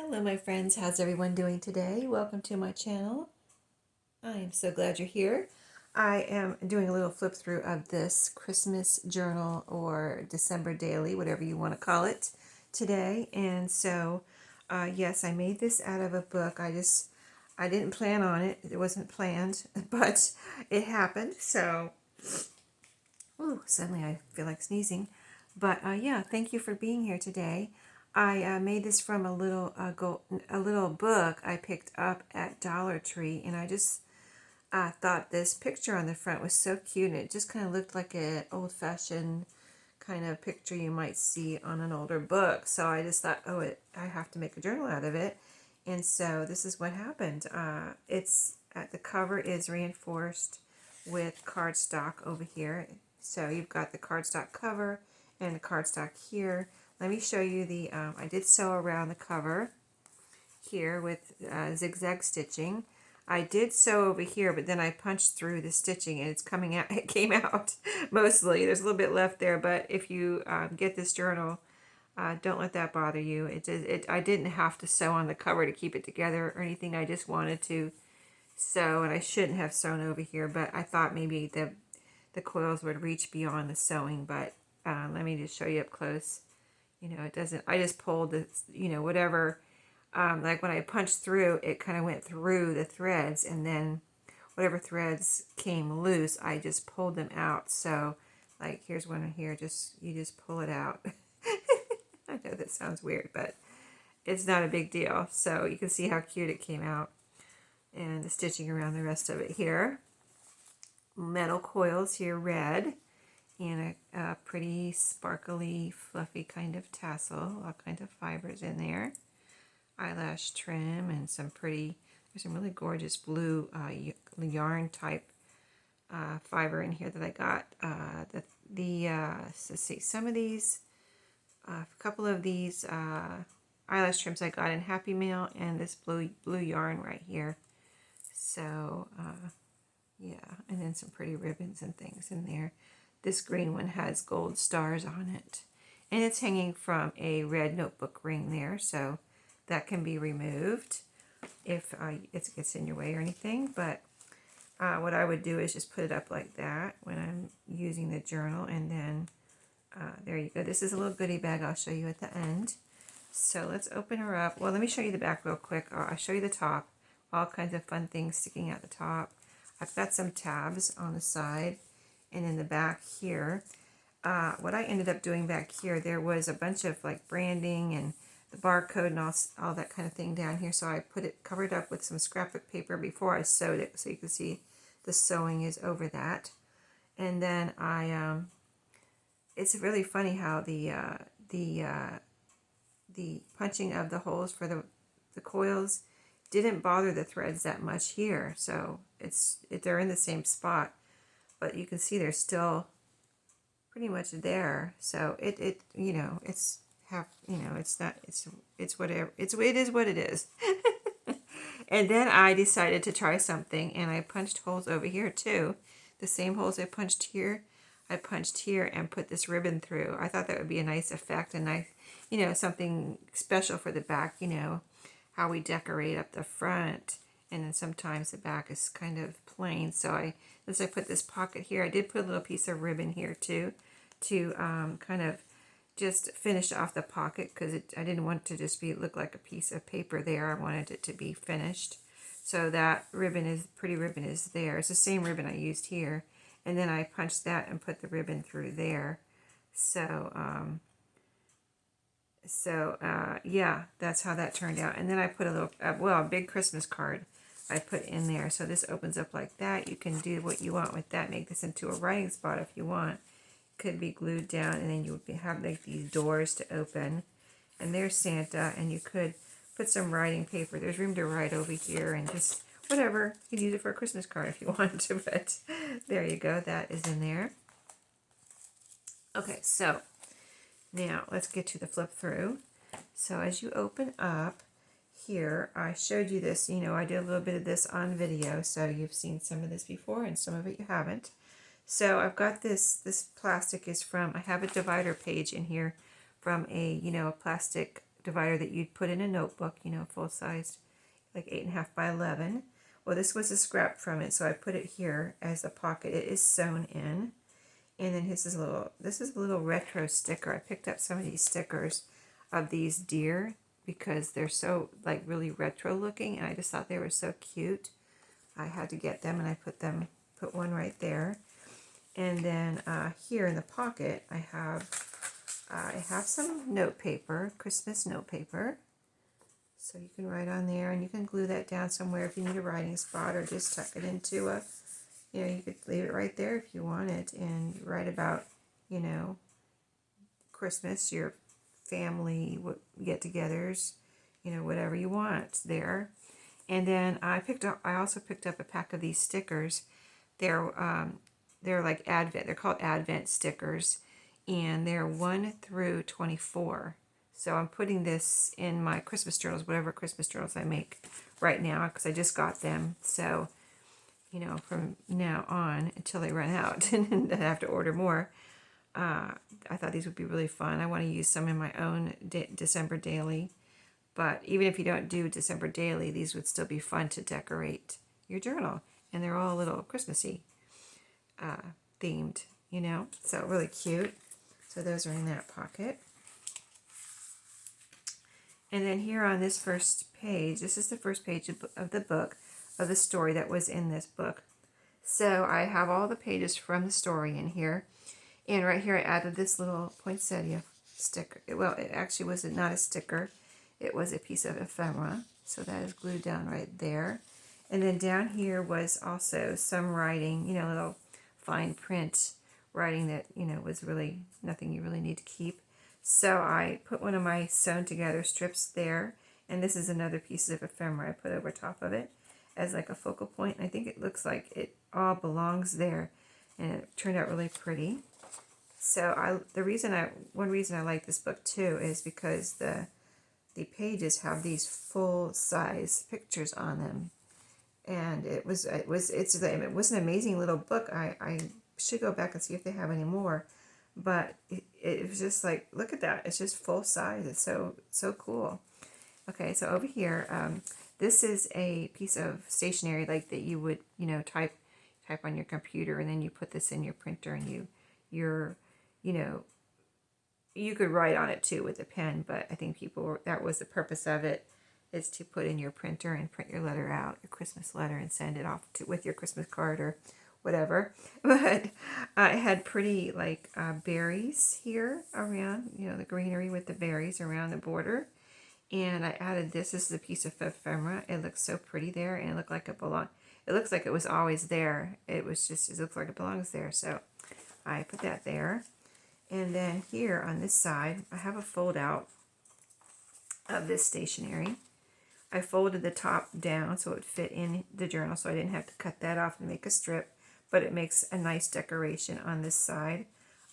Hello my friends, how's everyone doing today? Welcome to my channel. I am so glad you're here. I am doing a little flip through of this Christmas journal or December daily, whatever you want to call it today. And so, yes, I made this out of a book. I didn't plan on it. It wasn't planned, but it happened. So, ooh, suddenly I feel like sneezing. But yeah, thank you for being here today. I made this from a little book I picked up at Dollar Tree, and I just thought this picture on the front was so cute, and it just kind of looked like an old-fashioned kind of picture you might see on an older book. So I just thought, I have to make a journal out of it, and so this is what happened. The cover is reinforced with cardstock over here. So you've got the cardstock cover and the cardstock here. Let me show you I did sew around the cover here with zigzag stitching. I did sew over here, but then I punched through the stitching and it's coming out. It came out mostly. There's a little bit left there, but if you get this journal, don't let that bother you. I didn't have to sew on the cover to keep it together or anything. I just wanted to sew, and I shouldn't have sewn over here, but I thought maybe the coils would reach beyond the sewing. But let me just show you up close. You know, it doesn't. I just pulled the, whatever. Like when I punched through, it kind of went through the threads, and then whatever threads came loose, I just pulled them out. So, like here's one here. You just pull it out. I know that sounds weird, but it's not a big deal. So you can see how cute it came out, and the stitching around the rest of it here. Metal coils here, red, and a pretty sparkly, fluffy kind of tassel. All kinds of fibers in there. Eyelash trim and there's some really gorgeous blue yarn type fiber in here that I got. Let's see, some of these, a couple of these eyelash trims I got in Happy Mail, and this blue yarn right here. So yeah, and then some pretty ribbons and things in there. This green one has gold stars on it, and it's hanging from a red notebook ring there, so that can be removed if it gets in your way or anything. But what I would do is just put it up like that when I'm using the journal, and then there you go. This is a little goodie bag I'll show you at the end. So let's open her up. Well, let me show you the back real quick. I'll show you the top. All kinds of fun things sticking out the top. I've got some tabs on the side and in the back here. What I ended up doing back here, there was a bunch of like branding and the barcode and all that kind of thing down here. So I covered up with some scrapbook paper before I sewed it, so you can see the sewing is over that. And then it's really funny how the punching of the holes for the coils didn't bother the threads that much here. So they're in the same spot, but you can see they're still pretty much there. So it whatever. It is what it is. And then I decided to try something, and I punched holes over here too. The same holes I punched here and put this ribbon through. I thought that would be a nice effect, and something special for the back, how we decorate up the front. And then sometimes the back is kind of plain. So as I put this pocket here, I did put a little piece of ribbon here too, to kind of just finish off the pocket, because I didn't want it to just look like a piece of paper there. I wanted it to be finished. So that pretty ribbon is there. It's the same ribbon I used here. And then I punched that and put the ribbon through there. So, yeah, that's how that turned out. And then I put a big Christmas card I put in there. So this opens up like that. You can do what you want with that. Make this into a writing spot if you want. Could be glued down, and then you would have like these doors to open. And there's Santa, and you could put some writing paper. There's room to write over here, and just whatever. You could use it for a Christmas card if you want to, but there you go. That is in there. Okay, so now let's get to the flip through. So as you open up here, I showed you this, I did a little bit of this on video, so you've seen some of this before and some of it you haven't. So I've got this plastic is from, I have a divider page in here from a plastic divider that you'd put in a notebook, you know, full size, like 8.5 by 11. Well, this was a scrap from it, so I put it here as a pocket. It is sewn in. And then this is a little retro sticker. I picked up some of these stickers of these deer because they're so like really retro looking, and I just thought they were so cute. I had to get them, and I put one right there. And then here in the pocket, I have some note paper, Christmas note paper. So you can write on there, and you can glue that down somewhere if you need a writing spot, or just tuck it into a, you know, you could leave it right there if you wanted and write about, you know, Christmas, your family get-togethers, you know, whatever you want there. And then I also picked up a pack of these stickers. They're like Advent. They're called Advent stickers, and they're 1 through 24. So I'm putting this in my Christmas journals, whatever Christmas journals I make right now, because I just got them. So, you know, from now on until they run out and I have to order more, I thought these would be really fun. I want to use some in my own December daily. But even if you don't do December daily, these would still be fun to decorate your journal. And they're all a little Christmassy themed, you know, so really cute. So those are in that pocket. And then here on this first page, this is the first page of the book, of the story that was in this book. So I have all the pages from the story in here. And right here I added this little poinsettia sticker. Well, it actually was not a sticker. It was a piece of ephemera. So that is glued down right there. And then down here was also some writing, you know, little fine print writing that, you know, was really nothing you really need to keep. So I put one of my sewn together strips there. And this is another piece of ephemera I put over top of it as like a focal point. And I think it looks like it all belongs there. And it turned out really pretty. So one reason I like this book too is because the pages have these full size pictures on them, and it was an amazing little book. I should go back and see if they have any more, but it was just like, look at that, it's just full size. It's so cool. Okay, so over here, this is a piece of stationery like that you would, you know, type on your computer, and then you put this in your printer, and you know, you could write on it too with a pen, but I think that was the purpose of it, is to put in your printer and print your letter out, your Christmas letter, and send it off with your Christmas card or whatever. But I had pretty like berries here around, you know, the greenery with the berries around the border. And I added this. This is a piece of ephemera. It looks so pretty there, and it looked like it belonged. It looks like it was always there. It looks like it belongs there. So I put that there. And then here on this side, I have a fold out of this stationery. I folded the top down so it would fit in the journal, so I didn't have to cut that off and make a strip, but it makes a nice decoration on this side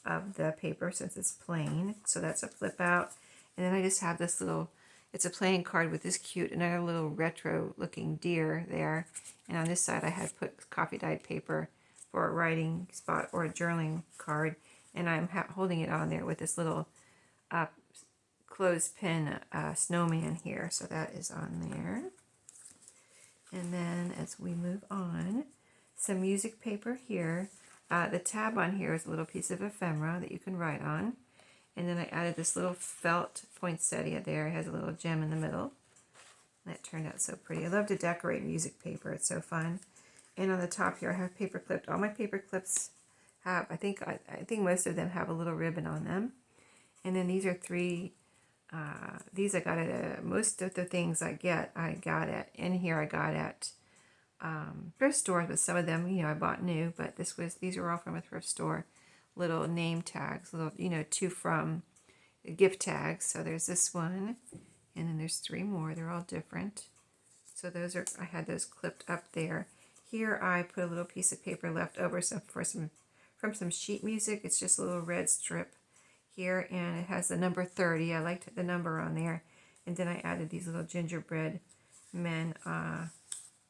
of the paper since it's plain. So that's a flip out. And then I just have this little, it's a playing card with this cute, another little retro looking deer there. And on this side I had put coffee dyed paper for a writing spot or a journaling card. And I'm holding it on there with this little clothespin snowman here. So that is on there. And then as we move on, some music paper here. The tab on here is a little piece of ephemera that you can write on. And then I added this little felt poinsettia there. It has a little gem in the middle. That turned out so pretty. I love to decorate music paper. It's so fun. And on the top here I have paper clipped. All my paper clips have, I think most of them have a little ribbon on them. And then these are three, these I got at, most of the things I got at, in here I got at thrift stores, but some of them, you know, I bought new, but these are all from a thrift store. Little name tags, little, you know, to from gift tags. So there's this one, and then there's 3 more. They're all different. So I had those clipped up there. Here I put a little piece of paper left over from some sheet music. It's just a little red strip here, and it has the number 30. I liked the number on there. And then I added these little gingerbread men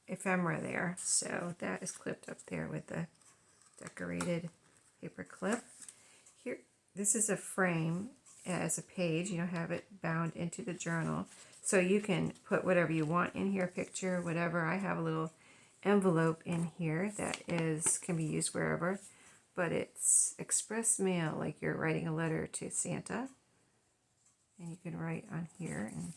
ephemera there. So that is clipped up there with the decorated paper clip. Here, this is a frame, as a page. You don't have it bound into the journal. So you can put whatever you want in here, picture, whatever. I have a little envelope in here that can be used wherever, but it's express mail, like you're writing a letter to Santa. And you can write on here and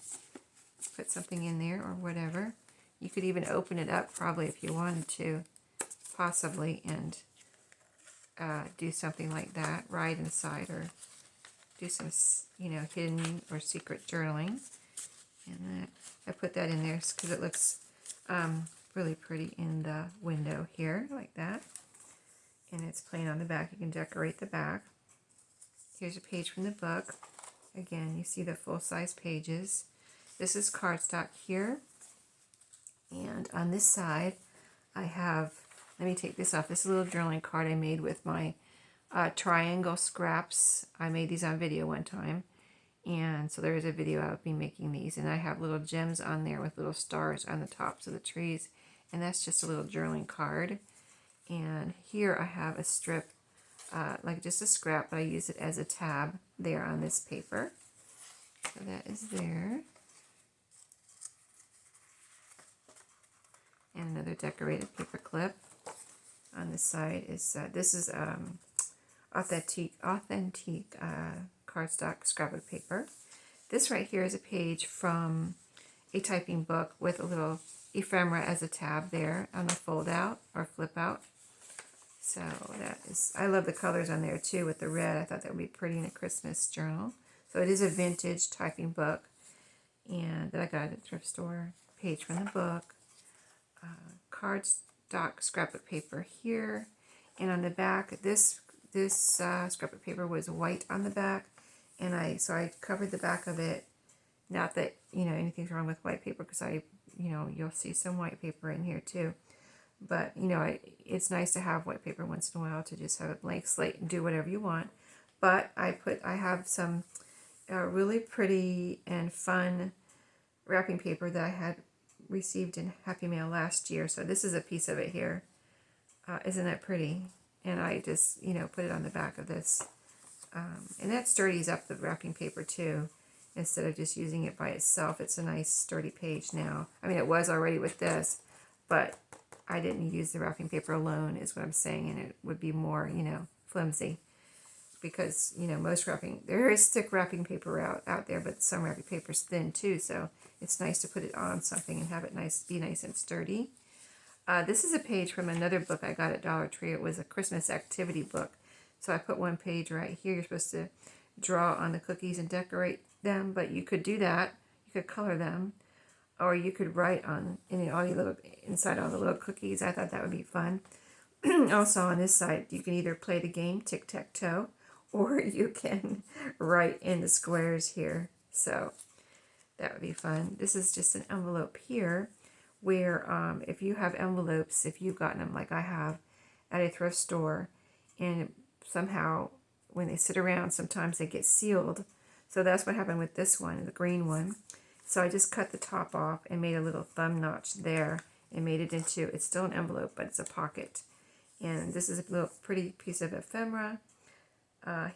put something in there or whatever. You could even open it up probably if you wanted to, possibly, and do something like that, write inside, or do some, hidden or secret journaling. And I put that in there because it looks really pretty in the window here, like that. And it's plain on the back. You can decorate the back. Here's a page from the book. Again, you see the full-size pages. This is cardstock here. And on this side, I have, let me take this off. This is a little journaling card I made with my triangle scraps. I made these on video one time. And so there is a video of me making these. And I have little gems on there with little stars on the tops of the trees. And that's just a little journaling card. And here I have a strip, like just a scrap, but I use it as a tab there on this paper. So that is there. And another decorated paper clip. On this side is, this is authentic cardstock scrapbook paper. This right here is a page from a typing book with a little ephemera as a tab there on the fold out or flip out. So that is, I love the colors on there too with the red. I thought that would be pretty in a Christmas journal. So it is a vintage typing book, and that I got at the thrift store. Page from the book. Cardstock scrapbook paper here. And on the back, this scrapbook paper was white on the back, and so I covered the back of it. Not that anything's wrong with white paper, because you'll see some white paper in here too. But it's nice to have white paper once in a while to just have a blank slate and do whatever you want. But I have some really pretty and fun wrapping paper that I had received in Happy Mail last year. So this is a piece of it here. Isn't that pretty? And I just put it on the back of this, and that sturdies up the wrapping paper too. Instead of just using it by itself, it's a nice sturdy page now. I mean, it was already with this, but I didn't use the wrapping paper alone, is what I'm saying, and it would be more, flimsy. Because, most there is thick wrapping paper out there, but some wrapping paper is thin too, so it's nice to put it on something and have it be nice and sturdy. This is a page from another book I got at Dollar Tree. It was a Christmas activity book. So I put one page right here. You're supposed to draw on the cookies and decorate them, but you could do that. You could color them. Or you could write inside all the little cookies. I thought that would be fun. Also on this side, you can either play the game tic-tac-toe, or you can write in the squares here. So that would be fun. This is just an envelope here, where if you have envelopes, if you've gotten them like I have at a thrift store, and somehow when they sit around, sometimes they get sealed. So that's what happened with this one, the green one. So I just cut the top off and made a little thumb notch there and made it into, it's still an envelope, but it's a pocket. And this is a little pretty piece of ephemera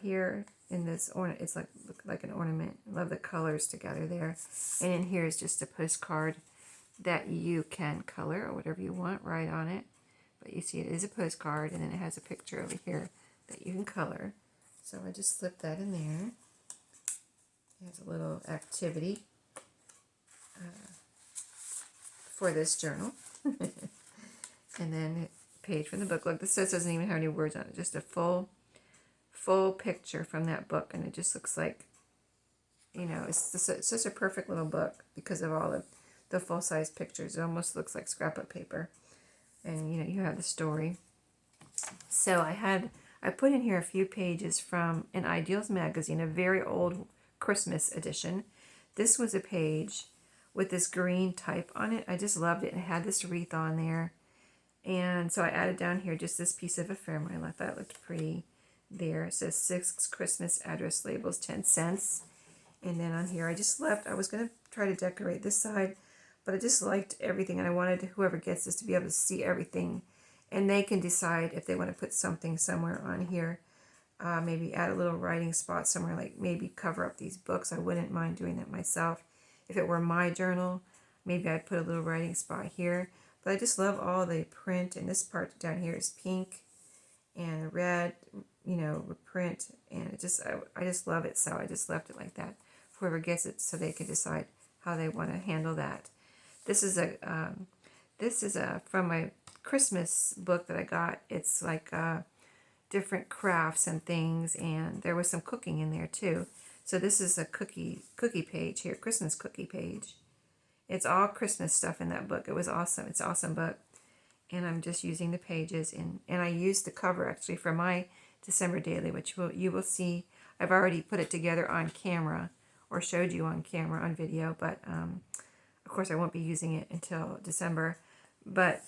here in this ornament. It's like an ornament. I love the colors together there. And in here is just a postcard that you can color or whatever you want right on it. But you see it is a postcard, and then it has a picture over here that you can color. So I just slipped that in there. There's a little activity for this journal. And then a page from the book. Look, this doesn't even have any words on it. Just a full picture from that book. And it just looks like, it's just a perfect little book because of all the full-size pictures. It almost looks like scrapbook paper. And, you have the story. So I put in here a few pages from an Ideals magazine, a very old Christmas edition. This was a page with this green type on it. I just loved it. It had this wreath on there. And so I added down here just this piece of ephemera. I thought it looked pretty there. It says 6 Christmas address labels, 10 cents. And then on here, I was going to try to decorate this side, but I just liked everything. And I wanted whoever gets this to be able to see everything. And they can decide if they want to put something somewhere on here maybe add a little writing spot somewhere, like maybe cover up these books. I wouldn't mind doing that myself. If it were my journal, maybe I'd put a little writing spot here. But I just love all the print, and this part down here is pink and red, you know, print, and it just I just love it. So I just left it like that. Whoever gets it, so they can decide how they want to handle that. This is a from my Christmas book that I got. It's like different crafts and things, and there was some cooking in there too. So this is a cookie page here, Christmas cookie page. It's all Christmas stuff in that book. It was awesome. It's an awesome book. And I'm just using the pages, and I used the cover actually for my December daily, which you will see. I've already put it together on camera, or showed you on camera on video, but of course I won't be using it until December. But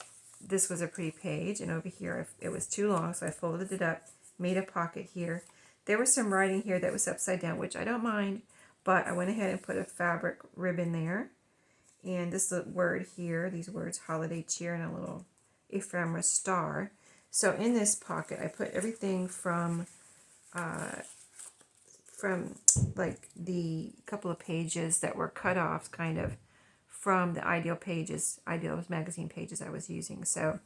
this was a pretty page, and over here it was too long, so I folded it up, made a pocket here. There was some writing here that was upside down, which I don't mind, but I went ahead and put a fabric ribbon there. And this word here, these words, holiday cheer, and a little ephemera star. So in this pocket, I put everything from like the couple of pages that were cut off, kind of, from the Ideals magazine pages I was using. So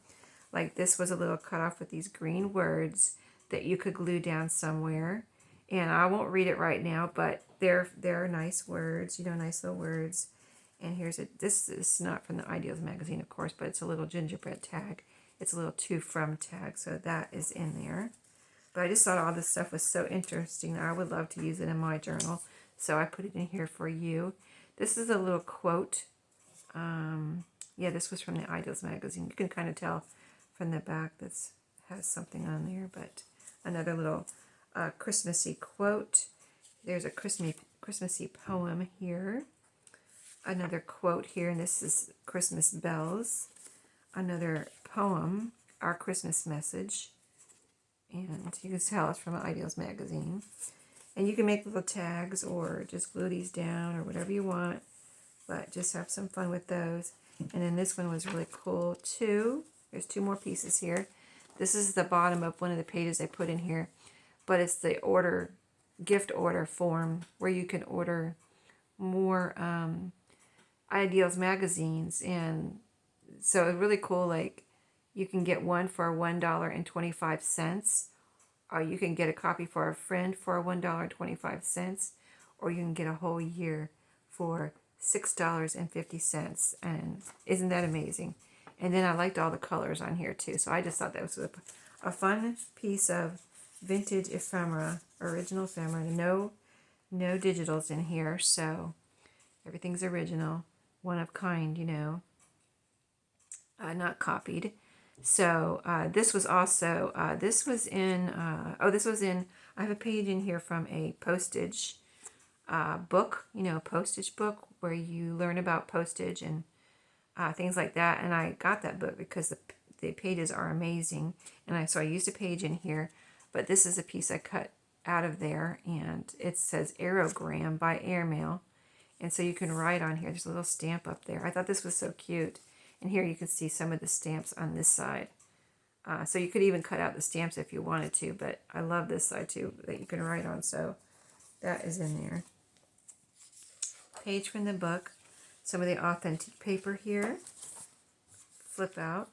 like this was a little cut off with these green words that you could glue down somewhere. And I won't read it right now, but they're nice words, you know, nice little words. And this is not from the Ideals magazine, of course, but it's a little gingerbread tag. It's a little to from tag, so that is in there. But I just thought all this stuff was so interesting. I would love to use it in my journal, so I put it in here for you. This is a little quote. Yeah, this was from the Ideals magazine. You can kind of tell from the back this has something on there, but another little Christmassy quote. There's a Christmassy poem here. Another quote here, and this is Christmas bells. Another poem, Our Christmas Message. And you can tell it's from Ideals magazine. And you can make little tags or just glue these down or whatever you want. But just have some fun with those. And then this one was really cool too. There's two more pieces here. This is the bottom of one of the pages I put in here. But it's the gift order form where you can order more Ideals magazines. And so it's really cool. Like you can get one for $1.25, or you can get a copy for a friend for $1.25, or you can get a whole year for $6.50. And isn't that amazing? And then I liked all the colors on here too, so I just thought that was a fun piece of vintage ephemera, original ephemera. No digitals in here, so everything's original, one of kind, you know, not copied. So this was also, this was in, I have a page in here from a postage book, you know, a postage book where you learn about postage and things like that. And I got that book because the pages are amazing. And so I used a page in here, but this is a piece I cut out of there, and it says Aerogram by Airmail. And so you can write on here. There's a little stamp up there. I thought this was so cute. And here you can see some of the stamps on this side. So you could even cut out the stamps if you wanted to, but I love this side too that you can write on. So that is in there. Page from the book. Some of the authentic paper here. Flip out.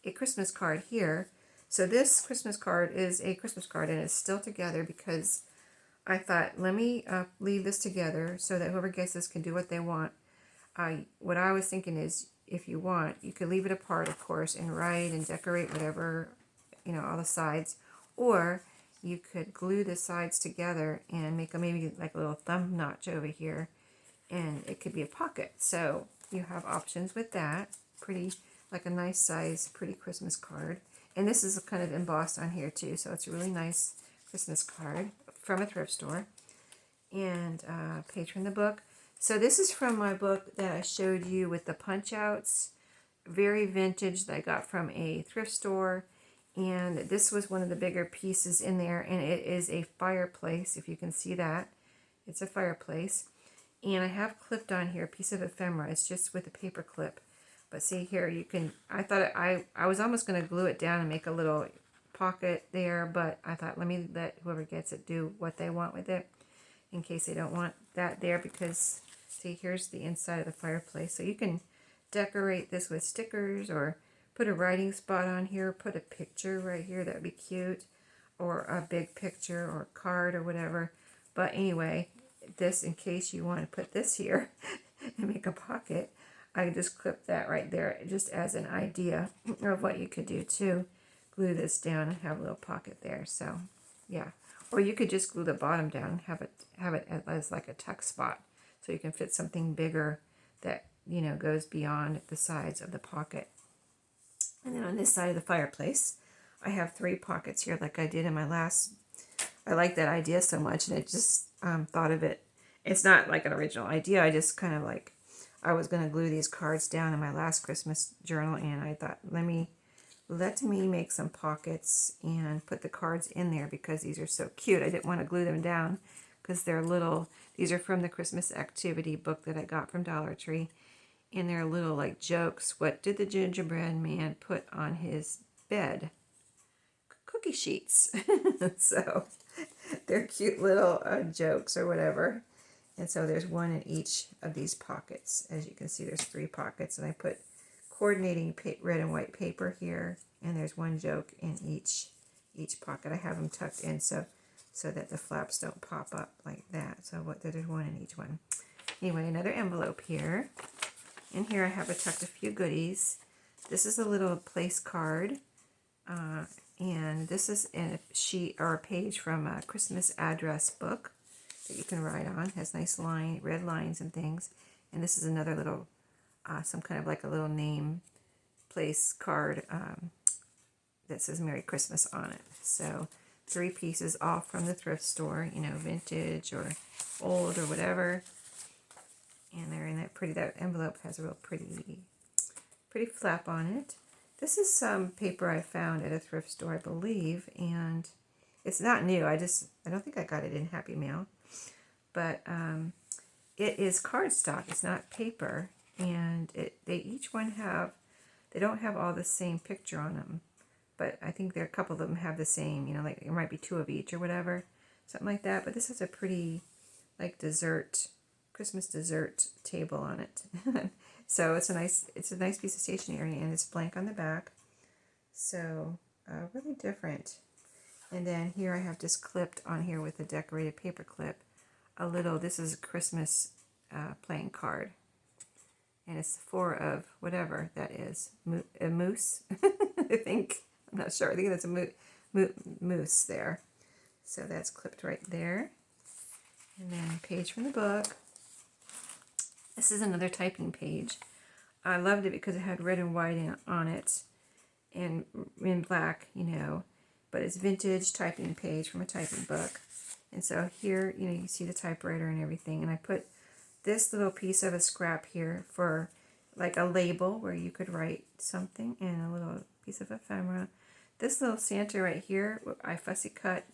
A Christmas card here. So this Christmas card is a Christmas card, and it's still together because I thought, let me leave this together so that whoever gets this can do what they want. What I was thinking is, if you want, you could leave it apart, of course, and write and decorate whatever, you know, all the sides. Or you could glue the sides together and make maybe like a little thumb notch over here, and it could be a pocket. So you have options with that. Pretty, like a nice size, pretty Christmas card. And this is kind of embossed on here too, so it's a really nice Christmas card from a thrift store. And page from the book. So this is from my book that I showed you with the punch outs. Very vintage that I got from a thrift store. And this was one of the bigger pieces in there. And it is a fireplace, if you can see that. It's a fireplace. And I have clipped on here a piece of ephemera. It's just with a paper clip. But see here, you can, I thought I was almost going to glue it down and make a little pocket there, but I thought, let me let whoever gets it do what they want with it in case they don't want that there, because see, here's the inside of the fireplace. So you can decorate this with stickers or put a writing spot on here, put a picture right here, that would be cute, or a big picture or a card or whatever. But anyway, this, in case you want to put this here and make a pocket, I just clip that right there just as an idea of what you could do too. Glue this down and have a little pocket there. So yeah, or you could just glue the bottom down and have it as like a tuck spot, so you can fit something bigger that, you know, goes beyond the sides of the pocket. And then on this side of the fireplace, I have 3 pockets here like I did in my last. I like that idea so much, and I just thought of it. It's not like an original idea. I just kind of like, I was going to glue these cards down in my last Christmas journal, and I thought, let me make some pockets and put the cards in there because these are so cute. I didn't want to glue them down because they're little. These are from the Christmas activity book that I got from Dollar Tree, and they're little like jokes. What did the gingerbread man put on his bed? Cookie sheets. So they're cute little jokes or whatever. And so there's one in each of these pockets. As you can see, there's 3 pockets, and I put coordinating red and white paper here, and there's one joke in each pocket. I have them tucked in so that the flaps don't pop up like that. So there's one in each one. Anyway, another envelope here. In here I have tucked a few goodies. This is a little place card, and this is a sheet or a page from a Christmas address book that you can write on. It has nice red lines and things. And this is another little, some kind of like a little name place card that says Merry Christmas on it. So 3 pieces, all from the thrift store, you know, vintage or old or whatever. And they're in that envelope has a real pretty flap on it. This is some paper I found at a thrift store, I believe, and it's not new. I don't think I got it in Happy Mail, but it is cardstock. It's not paper, and they each one they don't have all the same picture on them, but I think a couple of them have the same. You know, like there might be 2 of each or whatever, something like that. But this has a pretty like Christmas dessert table on it. So it's a nice piece of stationery, and it's blank on the back. So really different. And then here I have just clipped on here with a decorated paper clip this is a Christmas playing card. And it's of whatever that is. A moose, I think. I'm not sure. I think that's a moose there. So that's clipped right there. And then a page from the book. This is another typing page. I loved it because it had red and white on it, and in black, you know, but it's vintage typing page from a typing book. And so here, you know, you see the typewriter and everything, and I put this little piece of a scrap here for like a label where you could write something, and a little piece of ephemera. This little Santa right here, I fussy cut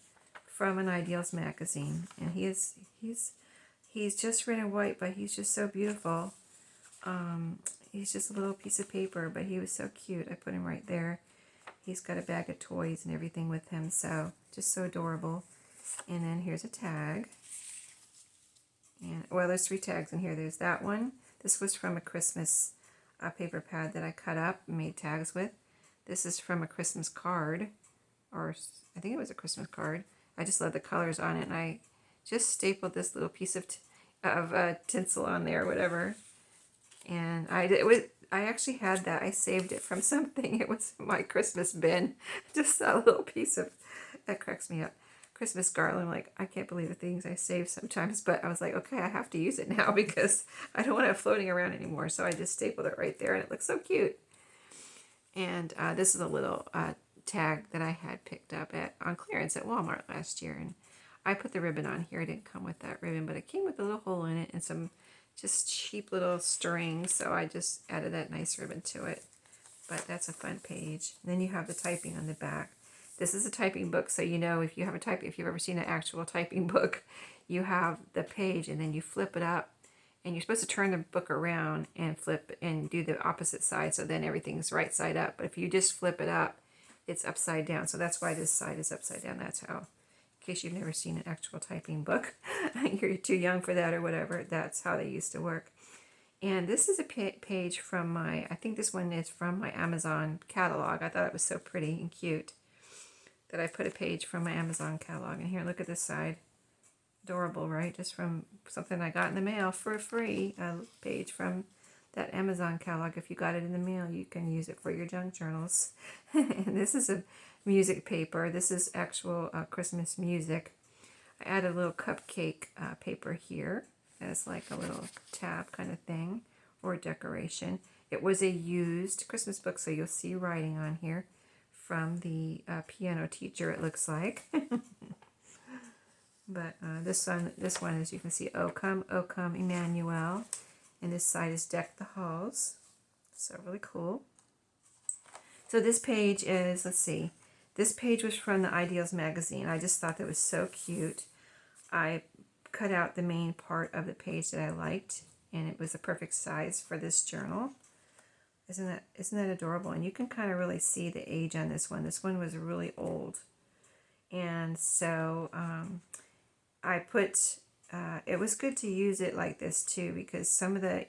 from an Ideals magazine, and he's just red and white, but he's just so beautiful. He's just a little piece of paper, but he was so cute. I put him right there. He's got a bag of toys and everything with him, so just so adorable. And then here's a tag. And well, there's 3 tags in here. There's that one. This was from a Christmas paper pad that I cut up and made tags with. This is from a Christmas card, or I think it was a Christmas card. I just love the colors on it, and I just stapled this little piece of tinsel on there, whatever. And I actually had that. I saved it from something. It was in my Christmas bin. Just that little piece that cracks me up. Christmas garland. Like, I can't believe the things I save sometimes. But I was like, okay, I have to use it now because I don't want it floating around anymore. So I just stapled it right there, and it looks so cute. And this is a little tag that I had picked up on clearance at Walmart last year. And I put the ribbon on here. It didn't come with that ribbon, but it came with a little hole in it and some just cheap little strings, so I just added that nice ribbon to it. But that's a fun page. And then you have the typing on the back. This is a typing book, so you know if you've ever seen an actual typing book, you have the page and then you flip it up, and you're supposed to turn the book around and flip and do the opposite side, so then everything's right side up. But if you just flip it up, it's upside down. So that's why this side is upside down. That's how, in case you've never seen an actual typing book, you're too young for that or whatever, that's how they used to work. And this is a page from my, I think this one is from my Amazon catalog. I thought it was so pretty and cute that I put a page from my Amazon catalog in here. Look at this side. Adorable, right? Just from something I got in the mail for free. A page from that Amazon catalog. If you got it in the mail, you can use it for your junk journals. And this is a music paper. This is actual Christmas music. I added a little cupcake paper here as like a little tab kind of thing, or decoration. It was a used Christmas book, so you'll see writing on here from the piano teacher, it looks like. But this one, as you can see, O come, Emmanuel. And this side is Deck the Halls. So really cool. So this page is, let's see, this page was from the Ideals magazine. I just thought that was so cute. I cut out the main part of the page that I liked, and it was the perfect size for this journal. Isn't that adorable? And you can kind of really see the age on this one. This one was really old. And so I put, it was good to use it like this too, because some of the,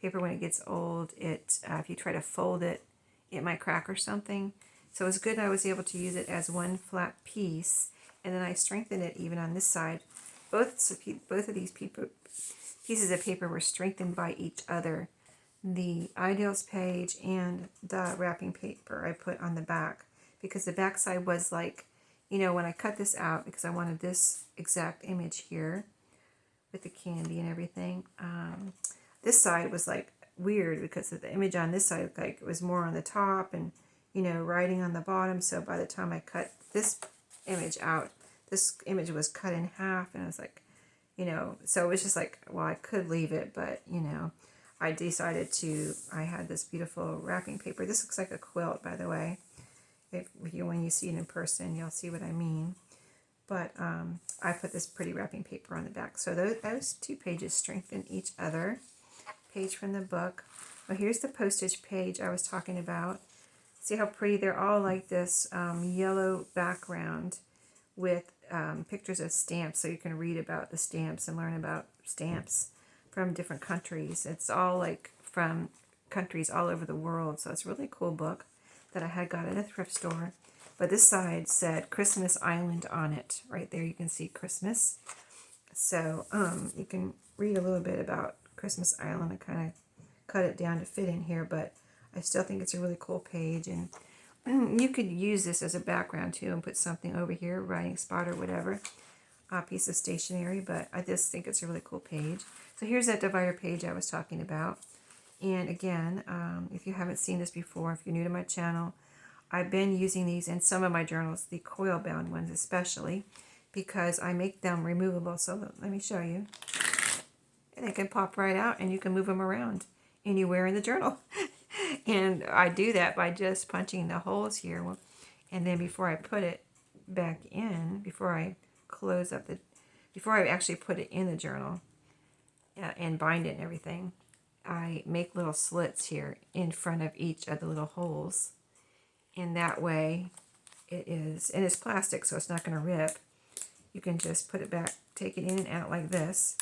paper when it gets old, if you try to fold it, it might crack or something. So it was good I was able to use it as one flat piece, and then I strengthened it even on this side. Both of these pieces of paper were strengthened by each other. The Ideals page and the wrapping paper I put on the back, because the back side was like, when I cut this out, because I wanted this exact image here with the candy and everything, this side was like weird because the image on this side like it was more on the top and writing on the bottom. So by the time I cut this image out, this image was cut in half, and I was like, so it was just like, well, I could leave it, but I decided I had this beautiful wrapping paper. This looks like a quilt, by the way. When you see it in person, you'll see what I mean. But I put this pretty wrapping paper on the back. So those two pages strengthen each other. Page from the book. Well, here's the postage page I was talking about. See how pretty? They're all like this yellow background with pictures of stamps, so you can read about the stamps and learn about stamps from different countries. It's all like from countries all over the world, so it's a really cool book that I had got at a thrift store. But this side said Christmas Island on it. Right there you can see Christmas. So you can read a little bit about Christmas Island. I kind of cut it down to fit in here, but I still think it's a really cool page. And you could use this as a background too and put something over here, writing spot or whatever, a piece of stationery, but I just think it's a really cool page. So here's that divider page I was talking about. And again, if you haven't seen this before, if you're new to my channel, I've been using these in some of my journals, the coil bound ones especially, because I make them removable. So let me show you. And they can pop right out and you can move them around anywhere in the journal. And I do that by just punching the holes here. And then before I put it back in, before I actually put it in the journal and bind it and everything, I make little slits here in front of each of the little holes. And that way it's plastic, so it's not going to rip. You can just put it back, take it in and out like this.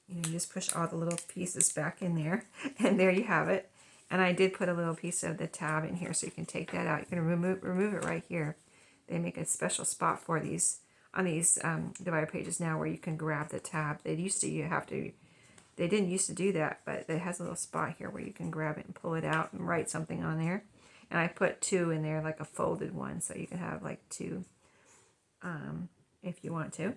You just push all the little pieces back in there, and there you have it. And I did put a little piece of the tab in here, so you can take that out. You can remove it right here. They make a special spot for these on these divider pages now, where you can grab the tab. They didn't used to do that, but it has a little spot here where you can grab it and pull it out and write something on there. And I put two in there, like a folded one, so you can have like two if you want to.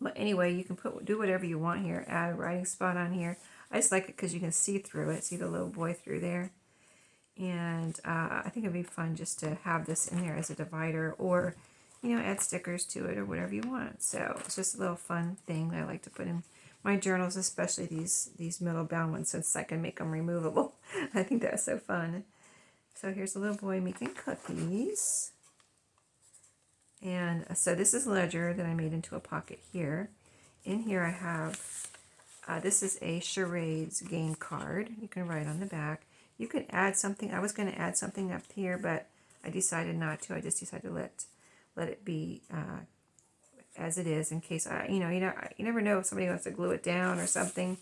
But anyway, you can do whatever you want here. Add a writing spot on here. I just like it because you can see through it. See the little boy through there. And I think it'd be fun just to have this in there as a divider, or add stickers to it or whatever you want. So it's just a little fun thing that I like to put in my journals, especially these metal bound ones, since I can make them removable. I think that's so fun. So here's a little boy making cookies. And so this is ledger that I made into a pocket here. In here I have, this is a charades game card. You can write on the back. You could add something. I was going to add something up here, but I decided not to. I just decided to let it be as it is in case you never know if somebody wants to glue it down or something.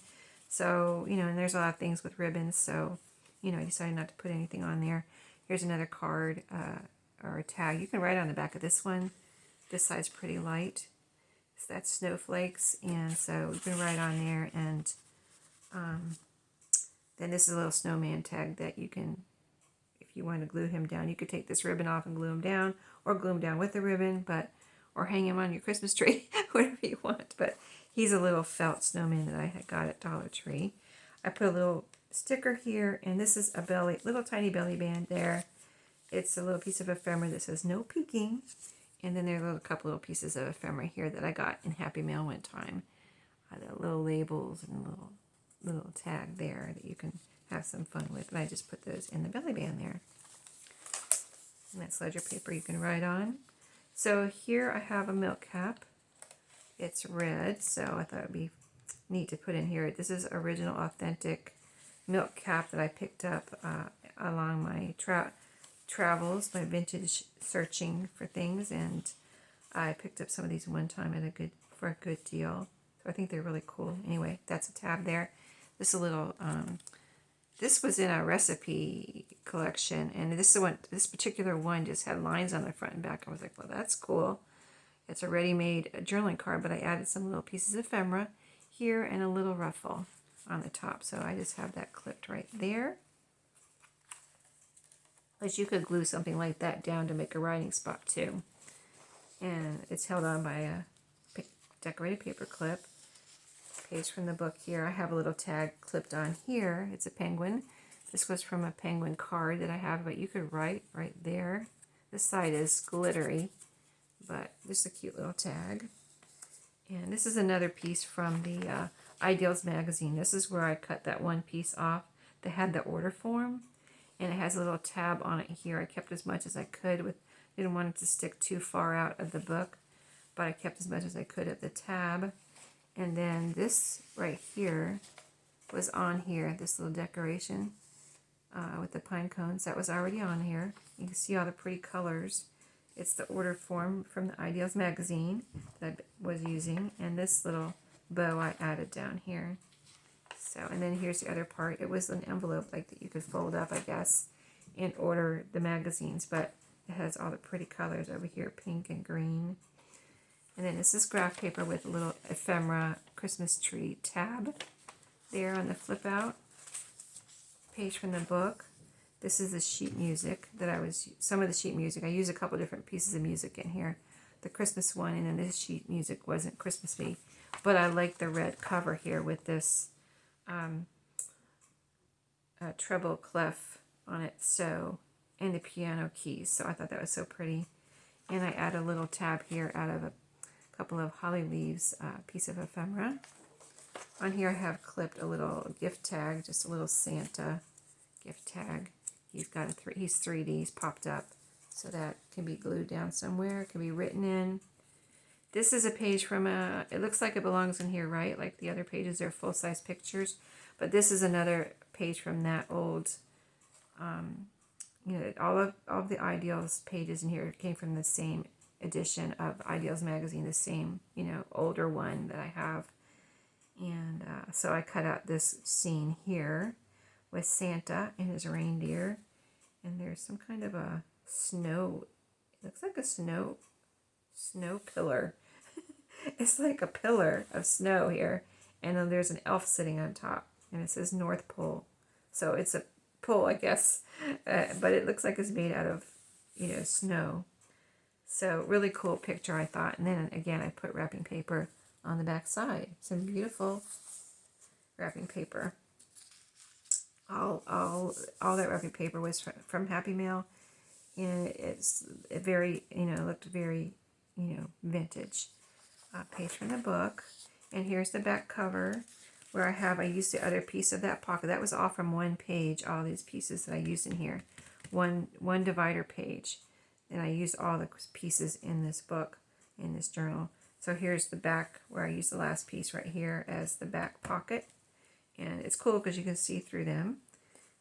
So, and there's a lot of things with ribbons, so, I decided not to put anything on there. Here's another card or a tag. You can write on the back of this one. This side's pretty light. So that's snowflakes, and so you can write on there, and then this is a little snowman tag that you can, if you want to glue him down, you could take this ribbon off and glue him down, or glue him down with the ribbon, or hang him on your Christmas tree, whatever you want. But he's a little felt snowman that I had got at Dollar Tree. I put a little sticker here, and this is a little tiny belly band there. It's a little piece of ephemera that says no peeking. And then there are a couple little pieces of ephemera here that I got in Happy Mail one time. The little labels and little tag there that you can have some fun with. And I just put those in the belly band there. And that's ledger paper you can write on. So here I have a milk cap. It's red, so I thought it would be neat to put in here. This is original, authentic milk cap that I picked up along my travels, my vintage searching for things, and I picked up some of these one time at for a good deal. So I think they're really cool. Anyway, that's a tab there. This is a little. This was in a recipe collection, and this particular one just had lines on the front and back. I was like, well, that's cool. It's a ready-made journaling card, but I added some little pieces of ephemera here and a little ruffle on the top. So I just have that clipped right there. But you could glue something like that down to make a writing spot too. And it's held on by a decorated paper clip. Page from the book here. I have a little tag clipped on here. It's a penguin. This was from a penguin card that I have, but you could write right there. This side is glittery, but just a cute little tag. And this is another piece from the Ideals magazine. This is where I cut that one piece off that had the order form. And it has a little tab on it here. I kept as much as I could. Didn't want it to stick too far out of the book, but I kept as much as I could of the tab. And then this right here was on here, this little decoration with the pine cones. That was already on here. You can see all the pretty colors. It's the order form from the Ideals magazine that I was using. And this little bow I added down here. So, and then here's the other part. It was an envelope like that you could fold up, I guess, and order the magazines. But it has all the pretty colors over here, pink and green. And then this is graph paper with a little ephemera Christmas tree tab there on the flip out. Page from the book. This is the sheet music that some of the sheet music. I use a couple different pieces of music in here. The Christmas one, and then this sheet music wasn't Christmassy. But I like the red cover here with this treble clef on it, and the piano keys. So I thought that was so pretty. And I add a little tab here out of a couple of holly leaves, piece of ephemera. On here I have clipped a little gift tag, just a little Santa gift tag. He's 3D, he's popped up, so that can be glued down somewhere. It can be written in. This is a page from it looks like it belongs in here, right? Like the other pages, they're full-size pictures. But this is another page from that old, all of the Ideals pages in here came from the same edition of Ideals magazine, the same, older one that I have. And so I cut out this scene here with Santa and his reindeer. And there's some kind of a snow, it looks like a snow pillar. It's like a pillar of snow here. And then there's an elf sitting on top. And it says North Pole. So it's a pole, I guess. But it looks like it's made out of, snow. So really cool picture, I thought. And then again, I put wrapping paper on the back side. Some beautiful wrapping paper. All that wrapping paper was from Happy Mail. And it's very, looked very, vintage. Page from the book. And here's the back cover where I used the other piece of that pocket. That was all from one page, all these pieces that I used in here. One divider page. And I used all the pieces in this book, in this journal. So here's the back where I used the last piece right here as the back pocket. And it's cool because you can see through them.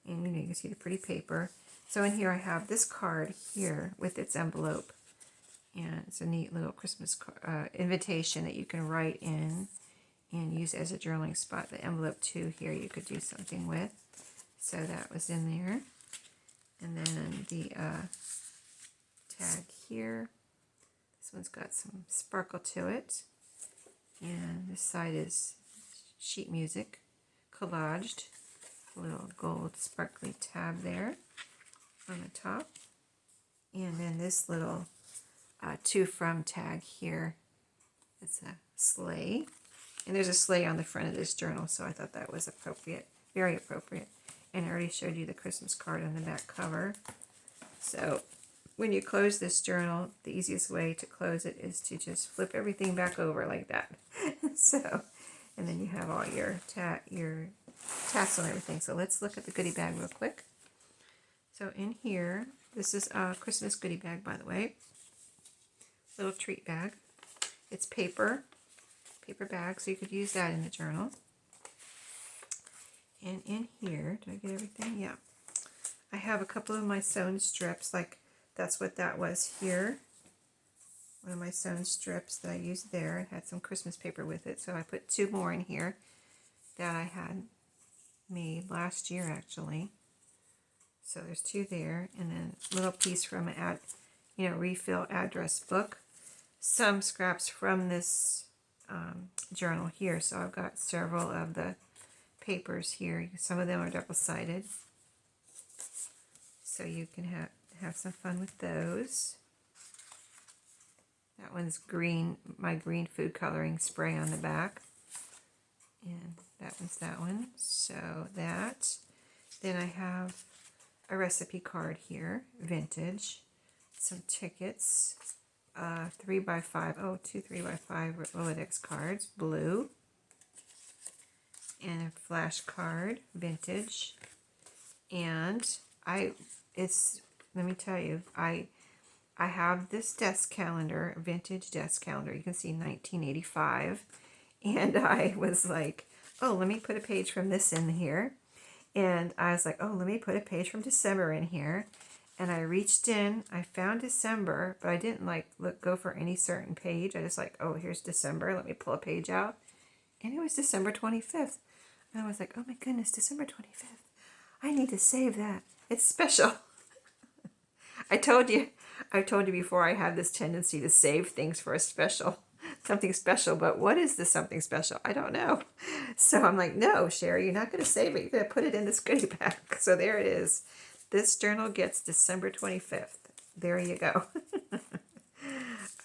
And you can see the pretty paper. So in here I have this card here with its envelope. And it's a neat little Christmas invitation that you can write in and use as a journaling spot. The envelope too here you could do something with. So that was in there. And then the tag here. This one's got some sparkle to it. And this side is sheet music, collaged. A little gold sparkly tab there on the top. And then this little to from tag here. It's a sleigh. And there's a sleigh on the front of this journal, so I thought that was appropriate, very appropriate. And I already showed you the Christmas card on the back cover. So when you close this journal, the easiest way to close it is to just flip everything back over like that. So, and then you have all your tassel and everything. So let's look at the goodie bag real quick. So in here, this is a Christmas goodie bag, by the way. Little treat bag. It's paper bag, so you could use that in the journal. And in here, did I get everything? Yeah. I have a couple of my sewn strips, like that's what that was here. One of my sewn strips that I used there. It had some Christmas paper with it, so I put 2 more in here that I had made last year actually. So there's 2 there, and then a little piece from an refill address book. Some scraps from this journal here, so I've got several of the papers here. Some of them are double-sided, so you can have some fun with those. That one's green, my green food coloring spray on the back, and that one's that one. So that. Then I have a recipe card here, vintage, some tickets, 3x5, 2 3x5 Rolodex cards, blue, and a flash card, vintage. And let me tell you, I have this desk calendar, vintage desk calendar. You can see 1985, and I was like, oh, let me put a page from this in here. And I was like, oh, let me put a page from December in here. And I reached in, I found December, but I didn't go for any certain page. I just oh, here's December. Let me pull a page out. And it was December 25th. And I was like, oh my goodness, December 25th. I need to save that. It's special. I've told you before, I have this tendency to save things for something special, but what is this something special? I don't know. So I'm like, no, Sheree, you're not going to save it. You're going to put it in this goodie bag. So there it is. This journal gets December 25th. There you go.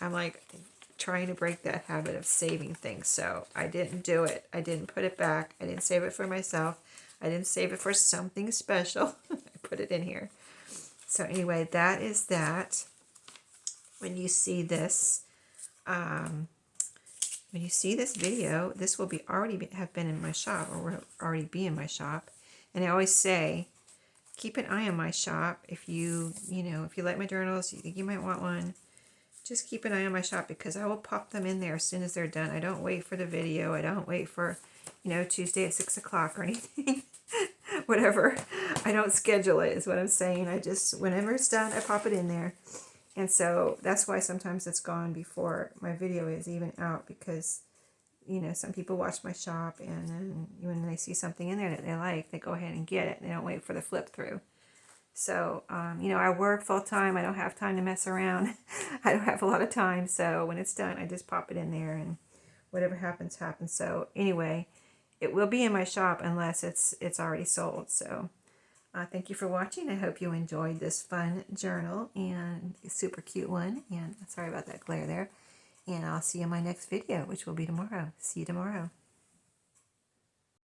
I'm trying to break that habit of saving things. So I didn't do it. I didn't put it back. I didn't save it for myself. I didn't save it for something special. I put it in here. So anyway, that is that. When you see this, video, this will have been in my shop, or will already be in my shop. And I always say, keep an eye on my shop. If you like my journals, you think you might want one, just keep an eye on my shop, because I will pop them in there as soon as they're done. I don't wait for the video. I don't wait for, Tuesday at 6 o'clock or anything. Whatever. I don't schedule it, is what I'm saying. I just, whenever it's done, I pop it in there. And so that's why sometimes it's gone before my video is even out, because, some people watch my shop, and then when they see something in there that they like, they go ahead and get it. They don't wait for the flip through. So, I work full time. I don't have time to mess around. I don't have a lot of time. So when it's done, I just pop it in there, and whatever happens, happens. So anyway, it will be in my shop unless it's already sold. So thank you for watching. I hope you enjoyed this fun journal, and a super cute one. And sorry about that glare there. And I'll see you in my next video, which will be tomorrow. See you tomorrow.